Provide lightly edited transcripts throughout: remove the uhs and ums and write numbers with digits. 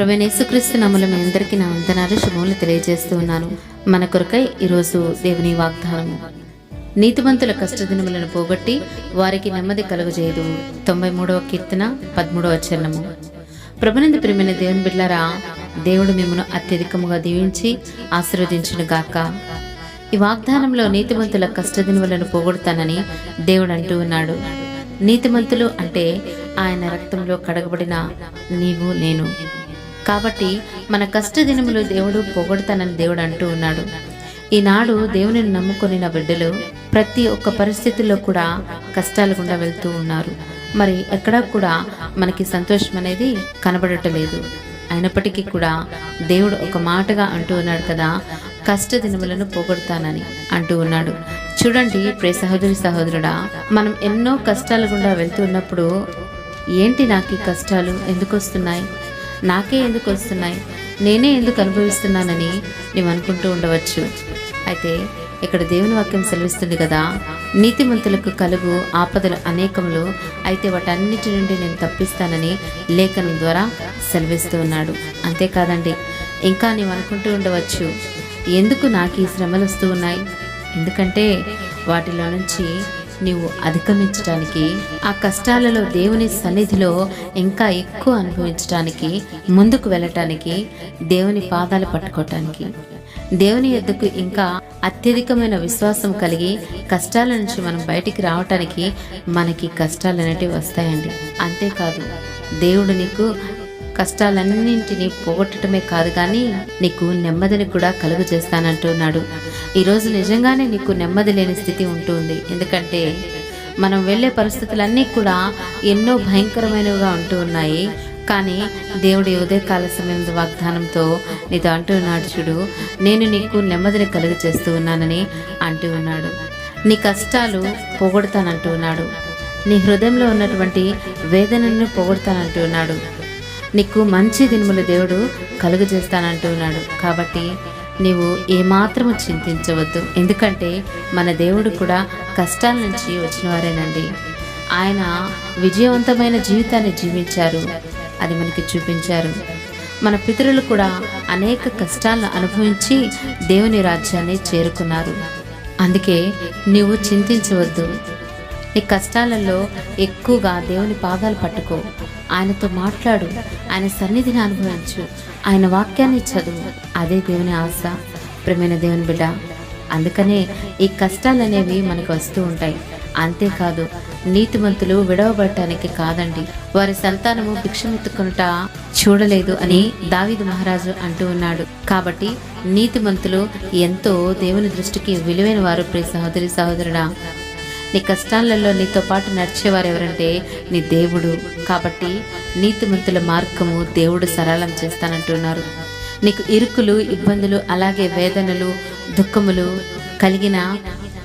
ప్రభువైన యేసుక్రీస్తు నామములో మీ అందరికీ నా వందనాలు శుభములు తెలియజేస్తూ ఉన్నాను. మన కొరకై ఈరోజు దేవుని వాగ్దానము. నీతిమంతుల కష్టదినములను పోగొట్టి వారికి నెమ్మది కలుగజేయదు. 93వ కీర్తన 13వ చరణము. ప్రభునందు ప్రియమైన దేవుని బిడ్డలారా, దేవుడు మిమ్మను అత్యధికముగా దీవించి ఆశీర్వదించును గాక. ఈ వాగ్దానంలో నీతిమంతుల కష్టదినములను పోగొడతానని దేవుడు అంటూ ఉన్నాడు. నీతిమంతులు అంటే ఆయన రక్తంలో కడగబడిన నీవు నేను. కాబట్టి మన కష్టదినములు దేవుడు పోగొడతానని దేవుడు అంటూ ఉన్నాడు. ఈనాడు దేవునిని నమ్ముకొని నా బిడ్డలు ప్రతి ఒక్క పరిస్థితుల్లో కూడా కష్టాలు గుండా వెళ్తూ ఉన్నారు. మరి ఎక్కడా కూడా మనకి సంతోషం అనేది కనబడటలేదు. అయినప్పటికీ కూడా దేవుడు ఒక మాటగా అంటూ ఉన్నాడు కదా, కష్టదినములను పోగొడతానని అంటూ ఉన్నాడు. చూడండి ప్రియ సహోదరి సహోదరుడా, మనం ఎన్నో కష్టాల గుండా వెళ్తున్నప్పుడు ఏంటి నాకు ఈ కష్టాలు ఎందుకు వస్తున్నాయి, నాకే ఎందుకు వస్తున్నాయి, నేనే ఎందుకు అనుభవిస్తున్నానని నీవు అనుకుంటూ ఉండవచ్చు. అయితే ఇక్కడ దేవుని వాక్యం సెలవిస్తుంది కదా, నీతిమంతులకు కలుగు ఆపదలు అనేకములు, అయితే వాటన్నిటి నుండి నేను తప్పిస్తానని లేఖనం ద్వారా సెలవిస్తూ ఉన్నాడు. అంతేకాదండి, ఇంకా నీవు అనుకుంటూ ఉండవచ్చు, ఎందుకు నాకు ఈ శ్రమలు వస్తూ ఉన్నాయి, ఎందుకంటే వాటిలో నుంచి నీవు అధిగమించడానికి, ఆ కష్టాలలో దేవుని సన్నిధిలో ఇంకా ఎక్కువ అనుభవించడానికి, ముందుకు వెళ్ళటానికి, దేవుని పాదాలు పట్టుకోవటానికి, దేవుని యొద్దకు ఇంకా అత్యధికమైన విశ్వాసం కలిగి కష్టాల నుంచి మనం బయటికి రావటానికి మనకి కష్టాలు అనేటివి వస్తాయండి. అంతేకాదు, దేవుడు నీకు కష్టాలన్నింటినీ పోగొట్టడమే కాదు కానీ నీకు నెమ్మదిని కూడా కలుగు చేస్తానంటున్నాడు. ఈరోజు నిజంగానే నీకు నెమ్మది లేని స్థితి ఉంటుంది. ఎందుకంటే మనం వెళ్ళే పరిస్థితులన్నీ కూడా ఎన్నో భయంకరమైనవిగా ఉంటూ ఉన్నాయి. కానీ దేవుడి ఉదయకాల సమయం వాగ్దానంతో నీతో అంటూ ఉన్నాడు, చూడు నేను నీకు నెమ్మదిని కలుగు చేస్తూ ఉన్నానని అంటూ ఉన్నాడు. నీ కష్టాలు పోగొడతానంటూ ఉన్నాడు. నీ హృదయంలో ఉన్నటువంటి వేదనను పోగొడతానంటూ ఉన్నాడు. నీకు మంచి దినములు దేవుడు కలుగు చేస్తానంటూ ఉన్నాడు. కాబట్టి నీవు ఏమాత్రము చింతించవద్దు. ఎందుకంటే మన దేవుడు కూడా కష్టాల నుంచి వచ్చిన వారేనండి. ఆయన విజయవంతమైన జీవితాన్ని జీవించారు, అది మనకి చూపించారు. మన పితరులు కూడా అనేక కష్టాలను అనుభవించి దేవుని రాజ్యాన్ని చేరుకున్నారు. అందుకే నీవు చింతించవద్దు. నీ కష్టాలలో ఎక్కువగా దేవుని పాదాలు పట్టుకో, ఆయనతో మాట్లాడు, ఆయన సన్నిధిని అనుభవించు, ఆయన వాక్యాన్ని చదువు. అదే దేవుని ఆశ ప్రియమైన దేవుని బిడ్డ. అందుకనే ఈ కష్టాలు అనేవి మనకు వస్తూ ఉంటాయి. అంతేకాదు, నీతిమంతులు విడవబడటానికి కాదండి, వారి సంతానము భిక్షమెత్తుకొనుట చూడలేదు అని దావీదు మహారాజు అంటూ ఉన్నాడు. కాబట్టి నీతిమంతులు ఎంతో దేవుని దృష్టికి విలువైన వారు. ప్రియ సహోదరి సహోదరుడా, నీ కష్టాలలో నీతో పాటు నడిచేవారు ఎవరంటే నీ దేవుడు. కాబట్టి నీతిమంతుల మార్గము దేవుడు సరళం చేస్తానంటున్నారు. నీకు ఇరుకులు, ఇబ్బందులు, అలాగే వేదనలు, దుఃఖములు కలిగిన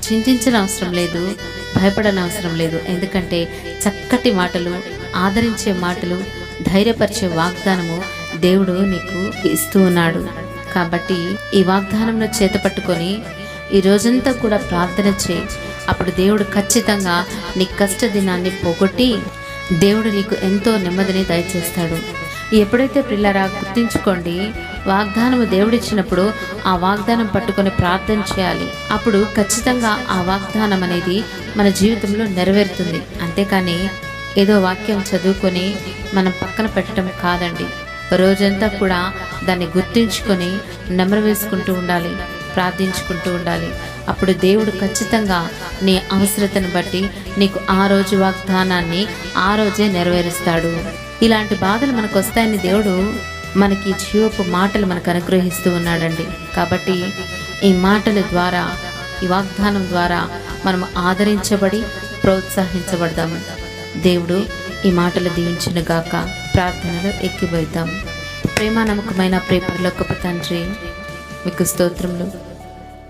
చింతించిన అవసరం లేదు, భయపడని అవసరం లేదు. ఎందుకంటే చక్కటి మాటలు, ఆదరించే మాటలు, ధైర్యపరిచే వాగ్దానము దేవుడు నీకు ఇస్తూ ఉన్నాడు. కాబట్టి ఈ వాగ్దానంలో చేతపట్టుకొని ఈ రోజంతా కూడా ప్రార్థన చేయి. అప్పుడు దేవుడు ఖచ్చితంగా నీ కష్ట దినాన్ని పోగొట్టి దేవుడు నీకు ఎంతో నెమ్మదిని దయచేస్తాడు. ఎప్పుడైతే పిల్లరా గుర్తించుకోండి, వాగ్దానము దేవుడిచ్చినప్పుడు ఆ వాగ్దానం పట్టుకొని ప్రార్థన చేయాలి. అప్పుడు ఖచ్చితంగా ఆ వాగ్దానం అనేది మన జీవితంలో నెరవేరుతుంది. అంతేకాని ఏదో వాక్యం చదువుకొని మనం పక్కన పెట్టడం కాదండి. రోజంతా కూడా దాన్ని గుర్తించుకొని నెమరు వేసుకుంటూ ఉండాలి, ప్రార్థించుకుంటూ ఉండాలి. అప్పుడు దేవుడు ఖచ్చితంగా నీ అవసరతను బట్టి నీకు ఆ రోజు వాగ్దానాన్ని ఆ రోజే నెరవేరుస్తాడు. ఇలాంటి బాధలు మనకు వస్తాయని దేవుడు మనకి జీవపు మాటలు మనకు అనుగ్రహిస్తూ ఉన్నాడండి. కాబట్టి ఈ మాటల ద్వారా, ఈ వాగ్దానం ద్వారా మనం ఆదరించబడి ప్రోత్సహించబడదాము. దేవుడు ఈ మాటలు దీవించును గాక. ప్రార్థనలో ఎక్కిపోయిద్దాం. ప్రేమ నమ్మకమైన పరలోకపు తండ్రి, మీకు స్తోత్రములు.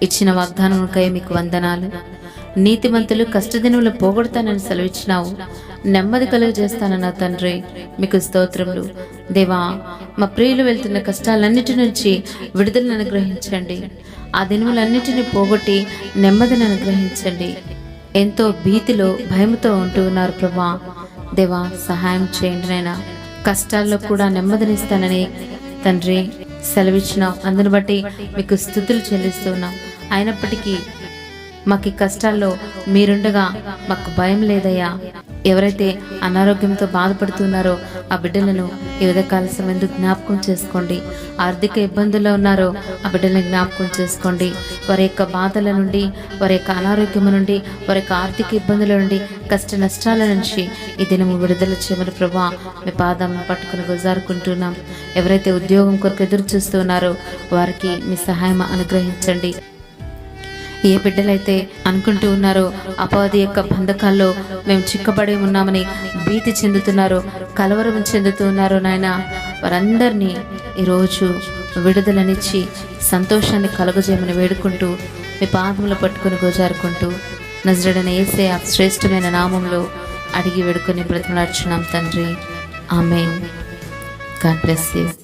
ఇచ్చిన వాగ్దానముకై మీకు వందనాలు. నీతిమంతులు కష్టదినములు పోగొడతానని సెలవిచ్చినావు, నెమ్మది కలుగు చేస్తానన్న తండ్రి, మీకు స్తోత్రములు. దేవా, మా ప్రియులు వెళ్తున్న కష్టాలన్నిటి నుంచి విడుదలను అనుగ్రహించండి. ఆ దినములన్నిటిని పోగొట్టి నెమ్మదిని అనుగ్రహించండి. ఎంతో భీతిలో, భయముతో ఉంటూ ఉన్నారు ప్రభా. దేవా, సహాయం చేయండి నైనా. కష్టాల్లో కూడా నెమ్మదినిస్తానని తండ్రి సెలవిచ్చినాం. అందును బట్టి మీకు స్తుతులు చెల్లిస్తున్నాం. అయినప్పటికీ మాకు ఈ కష్టాల్లో మీరుండగా మాకు భయం లేదయ్యా. ఎవరైతే అనారోగ్యంతో బాధపడుతున్నారో ఆ బిడ్డలను ఈ ఉదయకాల సమయంలో జ్ఞాపకం చేసుకోండి. ఆర్థిక ఇబ్బందుల్లో ఉన్నారో ఆ బిడ్డలను జ్ఞాపకం చేసుకోండి. వారి యొక్క బాధల నుండి, వారి యొక్క అనారోగ్యం నుండి, వారి యొక్క ఆర్థిక ఇబ్బందుల నుండి, కష్ట నష్టాల నుంచి ఈ దినము విడుదల చేయమని ప్రభా మీ పాదాలను పట్టుకుని గుజారుకుంటున్నాం. ఎవరైతే ఉద్యోగం కొరకు ఎదురు చూస్తున్నారో వారికి మీ సహాయం అనుగ్రహించండి. ఏ బిడ్డలైతే అనుకుంటూ ఉన్నారో అపవాది యొక్క బంధకాల్లో మేము చిక్కబడి ఉన్నామని భీతి చెందుతున్నారో, కలవరం చెందుతూ ఉన్నారో నాయన, వారందరినీ ఈరోజు విడుదలనిచ్చి సంతోషాన్ని కలుగజేయమని వేడుకుంటూ మీ పాదములు పట్టుకుని గోజారుకుంటూ నజరేయుడైన యేసయ్య శ్రేష్టమైన నామంలో అడిగి వేడుకొని బ్రతిమలాడుచున్నాం తండ్రి. ఆమేన్. God bless you.